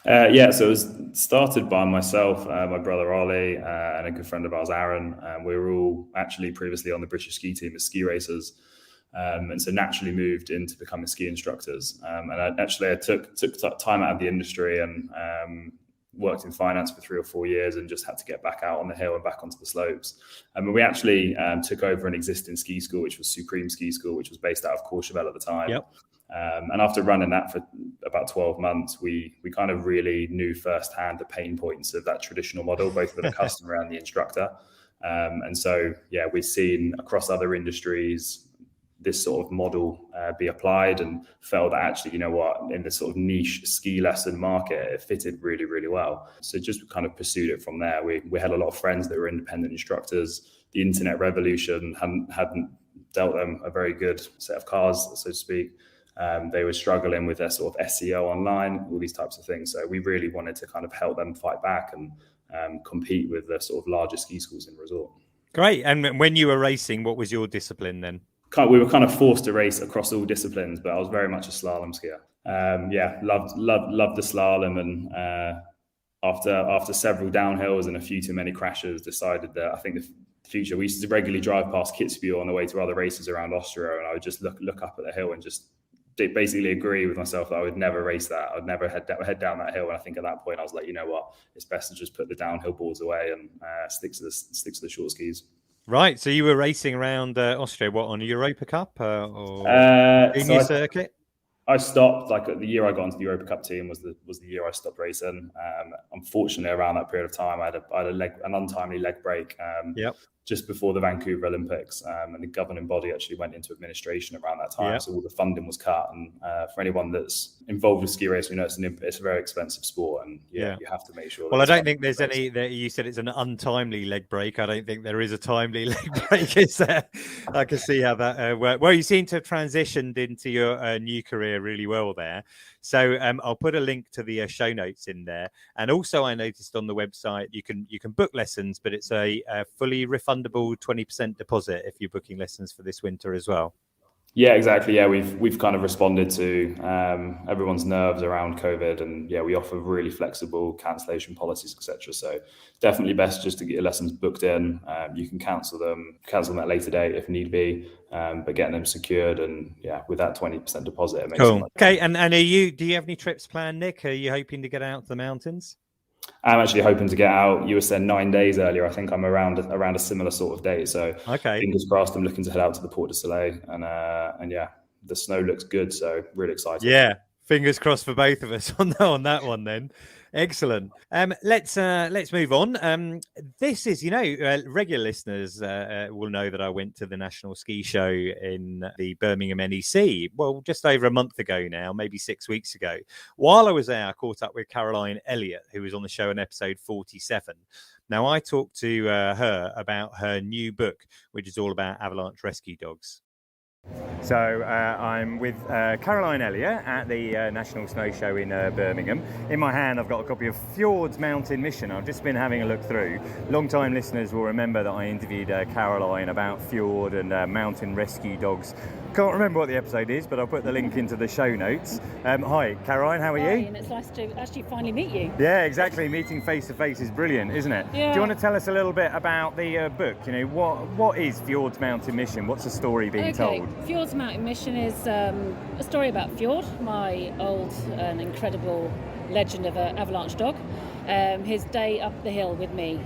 So it was started by myself, my brother Ollie, and a good friend of ours, Aaron. We were all actually previously on the British ski team as ski racers, and so naturally moved into becoming ski instructors. And I took time out of the industry and worked in finance for 3 or 4 years, and just had to get back out on the hill and back onto the slopes. And we actually took over an existing ski school, which was Supreme Ski School, which was based out of Courchevel at the time. Yep. And after running that for about 12 months, we kind of really knew firsthand the pain points of that traditional model, both for the customer and the instructor. And so, we've seen across other industries this sort of model be applied, and felt that actually, you know what, in the sort of niche ski lesson market, it fitted really, really well. So just kind of pursued it from there. We had a lot of friends that were independent instructors. The internet revolution hadn't dealt them a very good set of cards, so to speak. They were struggling with their sort of SEO online, all these types of things. So we really wanted to kind of help them fight back and compete with the sort of larger ski schools in resort. Great. And when you were racing, what was your discipline then? We were kind of forced to race across all disciplines, but I was very much a slalom skier. Loved the slalom, and after several downhills and a few too many crashes, decided that I think the future. We used to regularly drive past Kitzbühel on the way to other races around Austria, and I would just look up at the hill and just basically agree with myself that I would never race that. I'd never head down that hill. And I think at that point I was like, you know what, it's best to just put the downhill boards away and stick to the short skis. Right. So you were racing around Austria, what, on a Europa Cup or junior circuit? I stopped, like the year I got into the Europa Cup team was the year I stopped racing. Unfortunately, around that period of time, I had an untimely leg break just before the Vancouver Olympics, and the governing body actually went into administration around that time. So all the funding was cut, and for anyone that's involved with ski racing, it's a very expensive sport, and you have to make sure. Well, I don't think there's any. You said it's an untimely leg break. I don't think there is a timely leg break. Is there? I can see how that works. Well, you seem to have transitioned into your new career really well there. So I'll put a link to the show notes in there. And also, I noticed on the website you can book lessons, but it's a fully refundable 20% deposit if you're booking lessons for this winter as well. Yeah, exactly. Yeah, we've kind of responded to everyone's nerves around COVID, and we offer really flexible cancellation policies, etc. So definitely best just to get your lessons booked in. You can cancel them at a later date if need be, but getting them secured, and with that 20% deposit, it makes cool. Okay, and do you have any trips planned, Nick? Are you hoping to get out to the mountains? I'm actually hoping to get out. You were saying 9 days earlier. I think I'm around a similar sort of date. So fingers crossed, I'm looking to head out to the Port de Soleil, and the snow looks good. So really excited. Yeah, fingers crossed for both of us on that one then. Excellent. Let's move on. This is, regular listeners will know that I went to the National Ski Show in the Birmingham NEC, well, just over a month ago now, maybe 6 weeks ago. While I was there, I caught up with Caroline Elliott, who was on the show in episode 47. Now, I talked to her about her new book, which is all about avalanche rescue dogs. So I'm with Caroline Elliott at the National Snow Show in Birmingham. In my hand I've got a copy of Fjord's Mountain Mission. I've just been having a look through. Long-time listeners will remember that I interviewed Caroline about Fjord and mountain rescue dogs. Can't remember what the episode is, but I'll put the link into the show notes. Hi, Caroline, how are you? And it's nice to actually finally meet you. Yeah, exactly. Meeting face-to-face is brilliant, isn't it? Yeah. Do you want to tell us a little bit about the book? What is Fjord's Mountain Mission? What's the story being told? Fjord's Mountain Mission is a story about Fjord, my old and incredible legend of an avalanche dog. His day up the hill with me.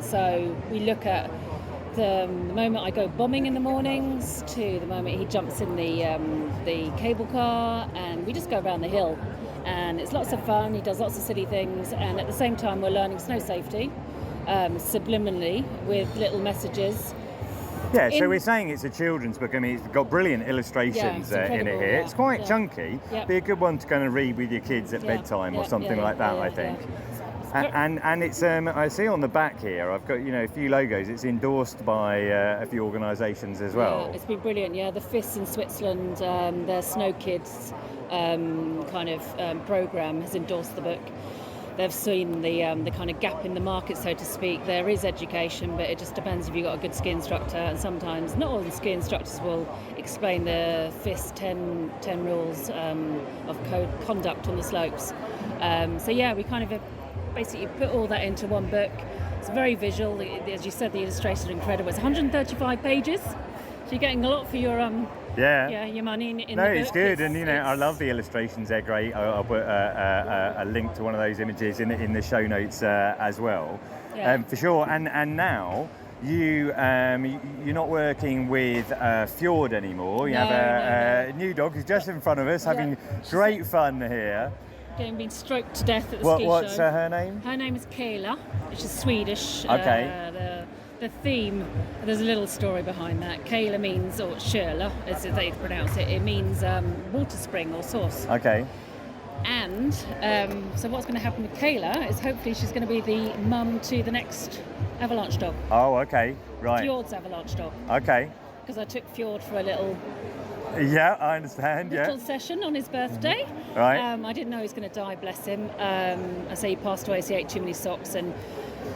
So we look at the moment I go bombing in the mornings to the moment he jumps in the cable car, and we just go around the hill. And it's lots of fun. He does lots of silly things, and at the same time we're learning snow safety subliminally with little messages. Yeah, so we're saying it's a children's book. I mean, it's got brilliant illustrations in it here. It's quite chunky. Be a good one to kind of read with your kids at bedtime or something like that, I think. And it's I see on the back here I've got a few logos. It's endorsed by a few organisations as well. It's been brilliant. The FIS in Switzerland, their Snow Kids programme has endorsed the book. They've seen the kind of gap in the market, so to speak. There is education, but it just depends if you've got a good ski instructor, and sometimes not all the ski instructors will explain the FIS 10 rules of code conduct on the slopes. We kind of basically put all that into one book. It's very visual. As you said, the illustrations are incredible. It's 135 pages, so you're getting a lot for your your money in the book. No, it's good, and I love the illustrations. They're great. I'll put a link to one of those images in the show notes as well, for sure. And now you're not working with Fjord anymore. You have a new dog who's just in front of us, having great fun here. Being stroked to death at the ski show. What's her name? Her name is Kayla, which is Swedish. Okay. The theme, there's a little story behind that. Kayla means, or Sjöla, as they pronounce it, it means water spring or source. Okay. And so what's going to happen with Kayla is hopefully she's going to be the mum to the next avalanche dog. Oh, okay. Right. Fjord's avalanche dog. Okay. Because I took Fjord for a little... Yeah, I understand. Little session on his birthday. Mm-hmm. Right. I didn't know he was going to die, bless him. I say he passed away, so he ate too many socks, and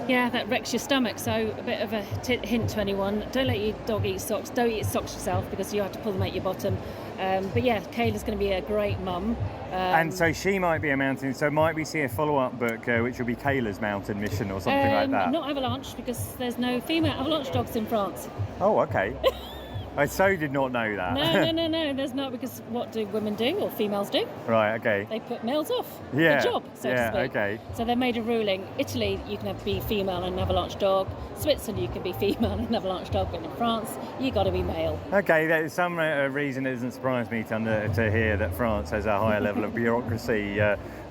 that wrecks your stomach. So a bit of a hint to anyone: don't let your dog eat socks. Don't eat socks yourself, because you have to pull them out your bottom. Kayla's going to be a great mum. And so she might be a mountain. So might we see a follow-up book, which will be Kayla's Mountain Mission or something like that? Not avalanche, because there's no female avalanche dogs in France. Oh, okay. I so did not know that. No. There's not, because what do women do, or females do? Right. Okay. They put males off Yeah. the job, so to speak. Okay. So they made a ruling. Italy, you can be female and an avalanche dog. Switzerland, you can be female and an avalanche dog. But in France, you got to be male. Okay. There's some reason it doesn't surprise me to hear that France has a higher level of bureaucracy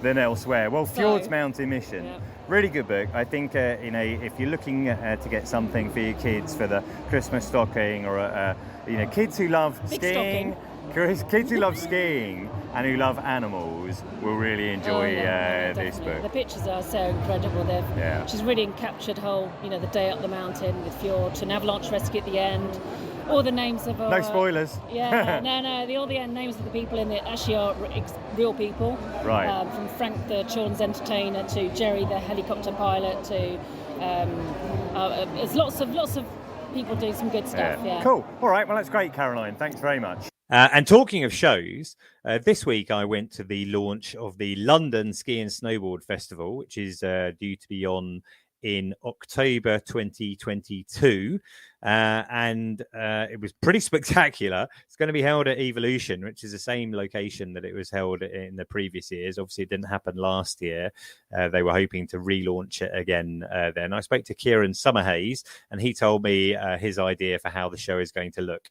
than elsewhere. Well, Fjord's Mountain Mission. Yeah. Really good book. I think if you're looking to get something for your kids for the Christmas stocking, or kids who love skiing, kids who love skiing and who love animals will really enjoy this book. The pictures are so incredible. She's really captured the day up the mountain with Fjord, an avalanche rescue at the end. All the names of no spoilers. Yeah, no. All the names of the people in it actually are real people. Right. From Frank, the children's entertainer, to Jerry, the helicopter pilot, to there's lots of people doing some good stuff. Yeah. Cool. All right. Well, that's great, Caroline. Thanks very much. And talking of shows, this week I went to the launch of the London Ski and Snowboard Festival, which is due to be on in October 2022, and it was pretty spectacular. It's going to be held at Evolution, which is the same location that it was held in the previous years. Obviously, it didn't happen last year. They were hoping to relaunch it again then. I spoke to Kieran Summerhays, and he told me his idea for how the show is going to look.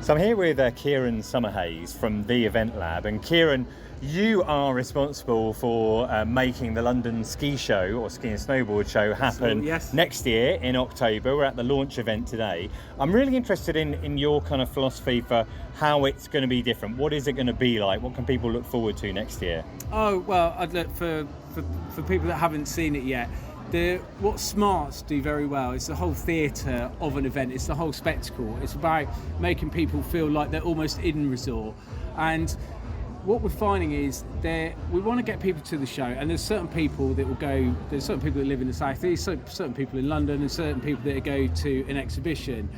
So I'm here with Kieran Summerhays from the Event Lab, and Kieran, you are responsible for making the London Ski Show, or Ski and Snowboard Show, happen next year in October. We're at the launch event today. I'm really interested in your kind of philosophy for how it's going to be different. What is it going to be like? What can people look forward to next year? Oh, well, I'd look for people that haven't seen it yet. What Smarts do very well is the whole theatre of an event. It's the whole spectacle. It's about making people feel like they're almost in resort. And what we're finding is we want to get people to the show, and there's certain people that will go. There's certain people that live in the south east, certain people in London, and certain people that go to an exhibition.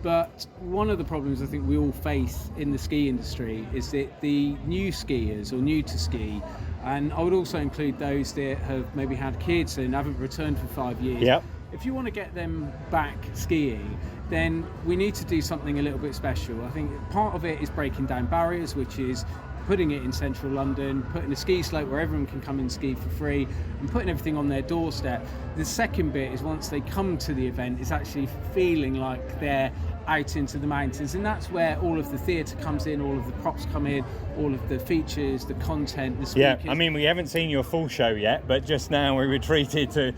But one of the problems I think we all face in the ski industry is that the new skiers, or new to ski, and I would also include those that have maybe had kids and haven't returned for 5 years. Yep. If you want to get them back skiing, then we need to do something a little bit special. I think part of it is breaking down barriers, which is putting it in central London, putting a ski slope where everyone can come and ski for free, and putting everything on their doorstep. The second bit is, once they come to the event, is actually feeling like they're out into the mountains, and that's where all of the theatre comes in, all of the props come in, all of the features, the content, the speakers. Yeah, I mean, we haven't seen your full show yet, but just now we were treated to,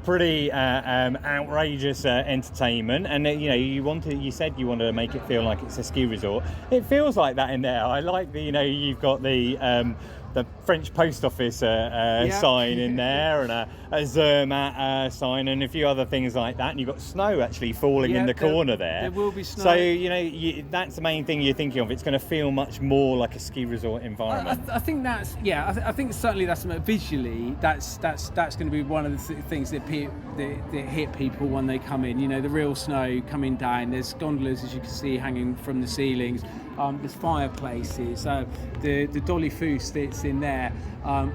pretty outrageous entertainment, and you said you wanted to make it feel like it's a ski resort. It feels like that in there. I like you've got the French post office sign in there, and a Zermatt sign, and a few other things like that, and you've got snow actually falling in the corner there. There will be snow. So that's the main thing you're thinking of. It's going to feel much more like a ski resort environment. I think that's I think certainly that's visually that's going to be one of the things that hit people when they come in. The real snow coming down. There's gondolas, as you can see, hanging from the ceilings. There's fireplaces. The Dolly Foos that's in there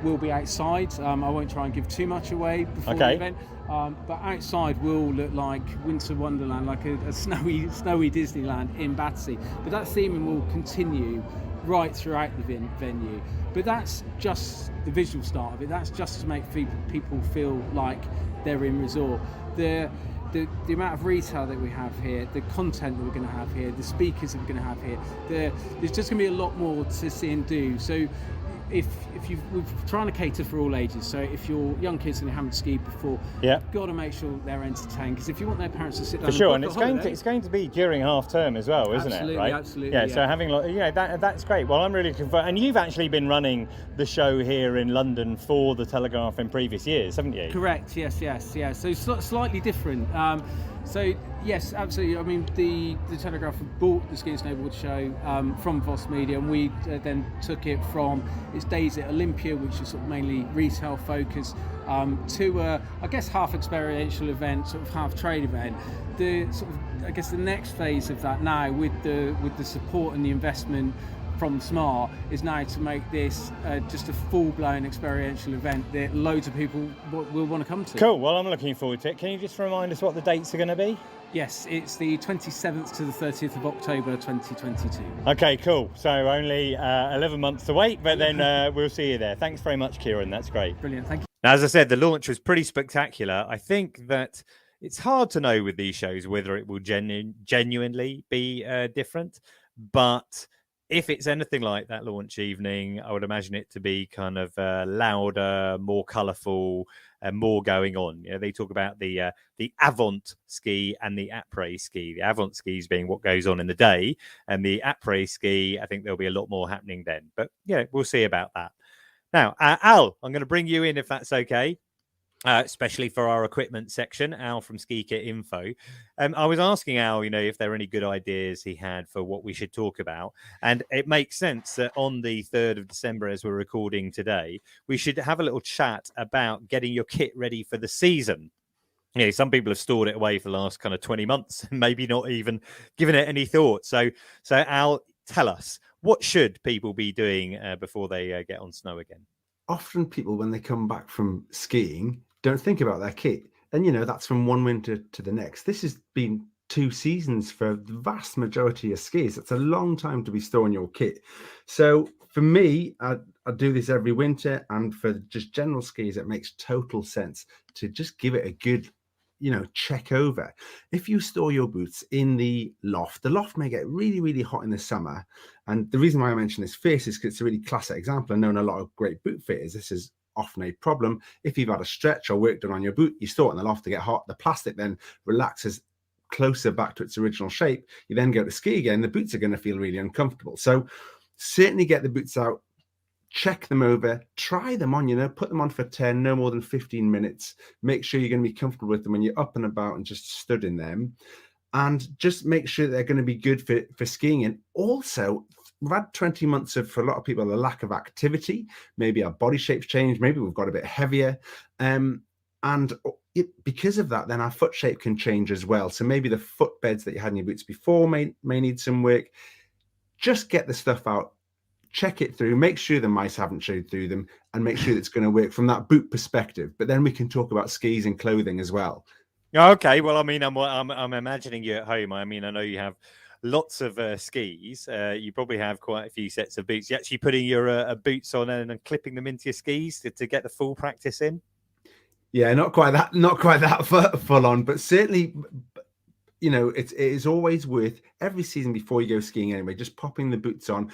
will be outside. I won't try and give too much away before the event. But outside will look like Winter Wonderland, like a snowy Disneyland in Battersea. But that theming will continue right throughout the venue. But that's just the visual start of it. That's just to make people feel like they're in resort. The amount of retail that we have here, the content that we're going to have here, the speakers that we're going to have here, there's just going to be a lot more to see and do. So we're trying to cater for all ages. So if you're young kids and you haven't skied before, you've got to make sure they're entertained, because if you want their parents to sit down, for sure, and it's going to be during half term as well, isn't it? Right? Absolutely. Yeah. So having that's great. Well, I'm really looking forward. And you've actually been running the show here in London for the Telegraph in previous years, haven't you? Correct. Yes. So slightly different. So yes, absolutely. I mean, the Telegraph bought the Ski and Snowboard Show from Voss Media, and we then took it from its days at Olympia, which is sort of mainly retail focused, to I guess half experiential event, sort of half trade event. The next phase of that now, with the support and the investment from Smart is now to make this just a full-blown experiential event that loads of people will want to come to. Cool. Well, I'm looking forward to it. Can you just remind us what the dates are going to be? Yes, it's the 27th to the 30th of October 2022. Okay, cool. So only 11 months to wait, but then we'll see you there. Thanks very much, Kieran. That's great. Brilliant. Thank you. Now, as I said, the launch was pretty spectacular. I think that it's hard to know with these shows whether it will genuinely be different, but if it's anything like that launch evening, I would imagine it to be kind of louder, more colourful, and more going on. You know, they talk about the avant ski and the après ski. The avant skis being what goes on in the day, and the après ski, I think there'll be a lot more happening then. But yeah, we'll see about that. Now, Al, I'm going to bring you in if that's okay. Especially for our equipment section, Al from Ski Kit Info. I was asking Al, if there are any good ideas he had for what we should talk about. And it makes sense that on the 3rd of December, as we're recording today, we should have a little chat about getting your kit ready for the season. Some people have stored it away for the last kind of 20 months and maybe not even given it any thought. So Al, tell us, what should people be doing before they get on snow again? Often people, when they come back from skiing, don't think about their kit. And, that's from one winter to the next. This has been 2 seasons for the vast majority of skiers. That's a long time to be storing your kit. So for me, I do this every winter. And for just general skiers, it makes total sense to just give it a good, check over. If you store your boots in the loft may get really, really hot in the summer. And the reason why I mention this first is because it's a really classic example. I know in a lot of great boot fitters, this is often a problem. If you've had a stretch or work done on your boot, you store it in the loft to get hot. The plastic then relaxes closer back to its original shape. You then go to ski again, the boots are going to feel really uncomfortable. So certainly get the boots out, check them over, try them on, put them on for 10, no more than 15 minutes. Make sure you're going to be comfortable with them when you're up and about and just stood in them. And just make sure they're going to be good for skiing. And also, we've had 20 months of, for a lot of people, a lack of activity. Maybe our body shape's changed. Maybe we've got a bit heavier. Because of that, then our foot shape can change as well. So maybe the foot beds that you had in your boots before may need some work. Just get the stuff out, check it through, make sure the mice haven't chewed through them, and make sure it's going to work from that boot perspective. But then we can talk about skis and clothing as well. Okay, well, I'm imagining you at home. I know you have lots of skis. You probably have quite a few sets of boots. You actually putting your boots on and clipping them into your skis to get the full practice in? Yeah, not quite that full on, but certainly, it is always worth every season before you go skiing anyway, just popping the boots on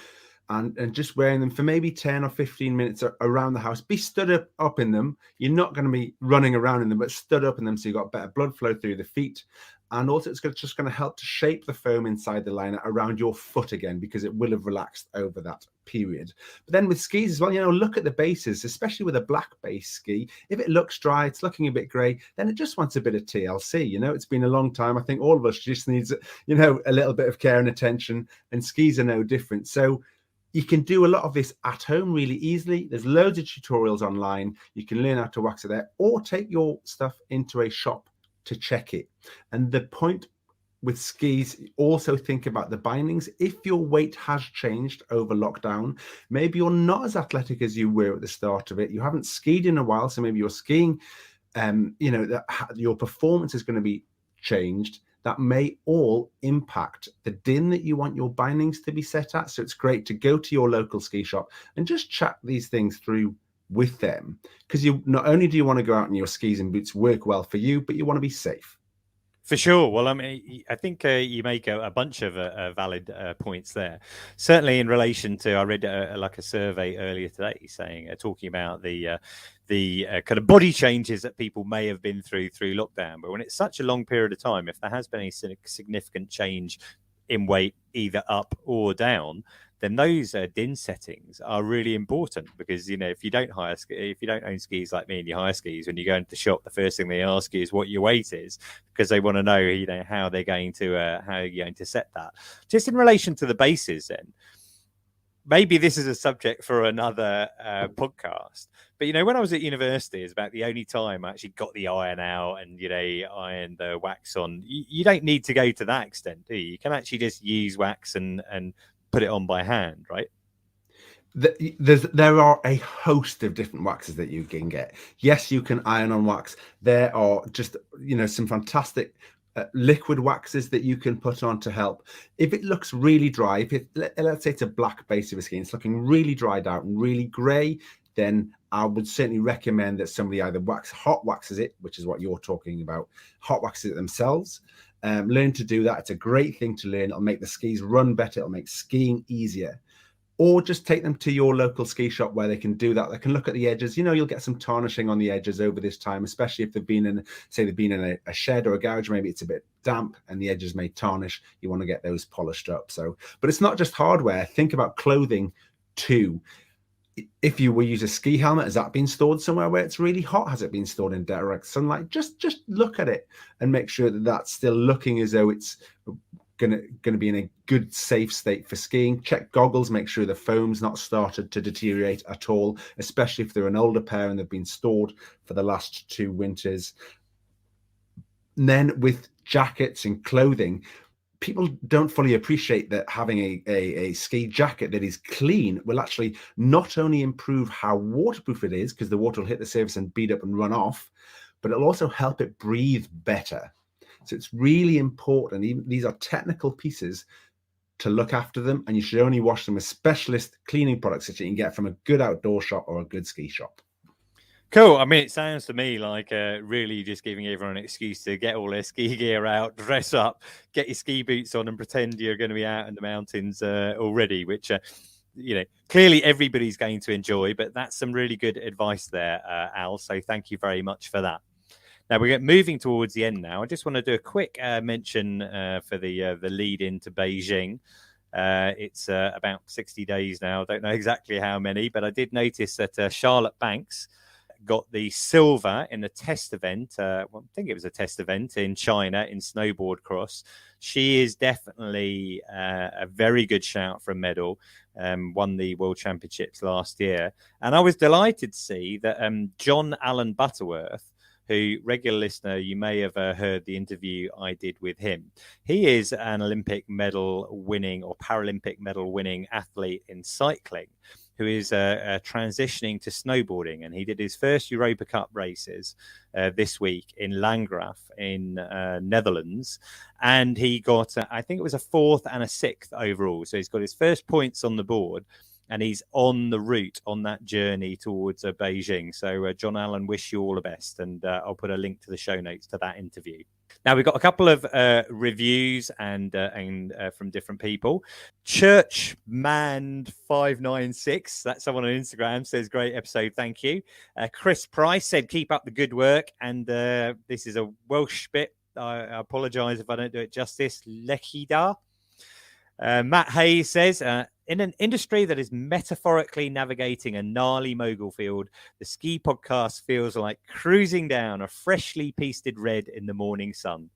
and just wearing them for maybe 10 or 15 minutes around the house. Be stood up in them. You're not going to be running around in them, but stood up in them so you've got better blood flow through the feet. And also it's just going to help to shape the foam inside the liner around your foot again, because it will have relaxed over that period. But then with skis as well, look at the bases, especially with a black base ski. If it looks dry, it's looking a bit grey, then it just wants a bit of TLC. It's been a long time. I think all of us just needs, a little bit of care and attention, and skis are no different. So you can do a lot of this at home really easily. There's loads of tutorials online. You can learn how to wax it there, or take your stuff into a shop to check it. And the point with skis, also think about the bindings. If your weight has changed over lockdown, maybe you're not as athletic as you were at the start of it. You haven't skied in a while, so maybe you're skiing, your performance is going to be changed. That may all impact the din that you want your bindings to be set at. So it's great to go to your local ski shop and just chat these things through with them, because you not only do you want to go out and your skis and boots work well for you, but you want to be safe. For sure. Well, I think you make a bunch of valid points there. Certainly in relation to, I read a survey earlier today talking about the kind of body changes that people may have been through lockdown. But when it's such a long period of time, if there has been a significant change in weight, either up or down, then those din settings are really important, because if you don't own skis like me and you hire skis, when you go into the shop, the first thing they ask you is what your weight is, because they want to know how they're going to how you're going to set that. Just in relation to the bases, then maybe this is a subject for another podcast. But when I was at university, it's about the only time I actually got the iron out and iron the wax on. You don't need to go to that extent, do you? You can actually just use wax and put it on by hand, right? There are a host of different waxes that you can get. Yes, you can iron on wax. There are just, some fantastic liquid waxes that you can put on to help. If it looks really dry, let's say it's a black base of a skin, it's looking really dried out and really grey, then I would certainly recommend that somebody either hot waxes it, which is what you're talking about, hot waxes it themselves. Learn to do that. It's a great thing to learn. It'll make the skis run better. It'll make skiing easier. Or just take them to your local ski shop where they can do that. They can look at the edges. You'll get some tarnishing on the edges over this time, especially if they've been in a shed or a garage. Maybe it's a bit damp and the edges may tarnish. You want to get those polished up. But it's not just hardware. Think about clothing too. If you will use a ski helmet, has that been stored somewhere where it's really hot? Has it been stored in direct sunlight? Just look at it and make sure that that's still looking as though it's going to be in a good, safe state for skiing. Check goggles, make sure the foam's not started to deteriorate at all, especially if they're an older pair and they've been stored for the last 2 winters. And then with jackets and clothing, people don't fully appreciate that having a ski jacket that is clean will actually not only improve how waterproof it is, because the water will hit the surface and bead up and run off, but it'll also help it breathe better. So it's really important. Even these are technical pieces to look after them, and you should only wash them with specialist cleaning products that you can get from a good outdoor shop or a good ski shop. Cool. I mean, it sounds to me like really just giving everyone an excuse to get all their ski gear out, dress up, get your ski boots on and pretend you're going to be out in the mountains already, which, clearly everybody's going to enjoy. But that's some really good advice there, Al. So thank you very much for that. Now we're moving towards the end now. I just want to do a quick mention for the lead into Beijing. It's about 60 days now. I don't know exactly how many, but I did notice that Charlotte Banks got the silver in a test event. I think it was a test event in China in snowboard cross. She is definitely a very good shout for a medal. Won the World Championships last year. And I was delighted to see that John Allen Butterworth, who, regular listener, you may have heard the interview I did with him. He is an Olympic medal winning or Paralympic medal winning athlete in cycling who is transitioning to snowboarding. And he did his first Europa Cup races this week in Landgraaf in Netherlands. And he got, I think it was a 4th and a 6th overall. So he's got his first points on the board. And he's on the route on that journey towards Beijing. So, John Allen, wish you all the best. And I'll put a link to the show notes to that interview. Now, we've got a couple of reviews and from different people. Churchman596, that's someone on Instagram, says, great episode, thank you. Chris Price said, keep up the good work. And this is a Welsh bit. I apologise if I don't do it justice. Lechida. Matt Hayes says, in an industry that is metaphorically navigating a gnarly mogul field, the Ski Podcast feels like cruising down a freshly pasted red in the morning sun.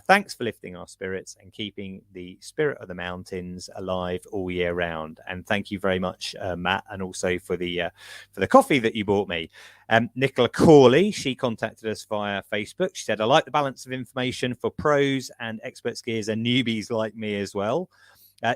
Thanks for lifting our spirits and keeping the spirit of the mountains alive all year round. And thank you very much, Matt, and also for the coffee that you bought me. Nicola Corley, she contacted us via Facebook. She said, I like the balance of information for pros and expert skiers and newbies like me as well.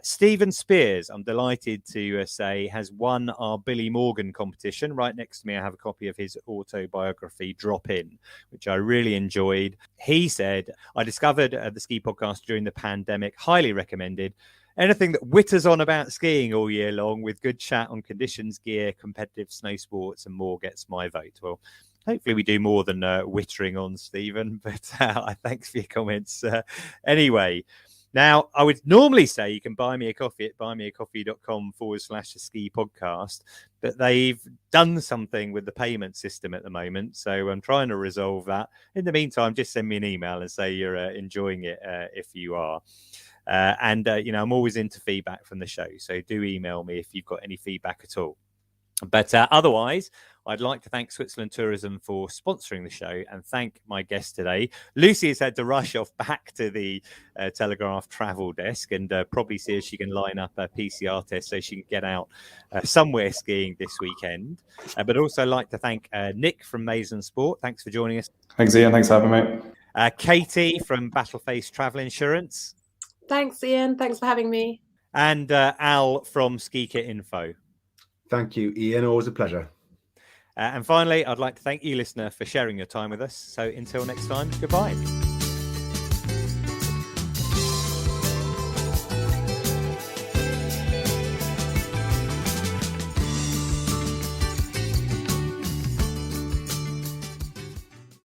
Stephen Spears, I'm delighted to say, has won our Billy Morgan competition. Right next to me, I have a copy of his autobiography, Drop In, which I really enjoyed. He said, I discovered the Ski Podcast during the pandemic, highly recommended. Anything that witters on about skiing all year long with good chat on conditions, gear, competitive snow sports and more gets my vote. Well, hopefully we do more than wittering on, Stephen, but thanks for your comments. Anyway, now, I would normally say you can buy me a coffee at buymeacoffee.com/ski podcast, but they've done something with the payment system at the moment. So I'm trying to resolve that. In the meantime, just send me an email and say you're enjoying it if you are. I'm always into feedback from the show. So do email me if you've got any feedback at all. But otherwise, I'd like to thank Switzerland Tourism for sponsoring the show and thank my guest today. Lucy has had to rush off back to the Telegraph travel desk and probably see if she can line up a PCR test so she can get out somewhere skiing this weekend. But also like to thank Nick from Mason Sport. Thanks for joining us. Thanks, Ian. Thanks for having me. Katie from Battleface Travel Insurance. Thanks, Ian. Thanks for having me. and Al from Ski Kit Info. Thank you, Ian. Always a pleasure. And finally, I'd like to thank you, listener, for sharing your time with us. So until next time, goodbye.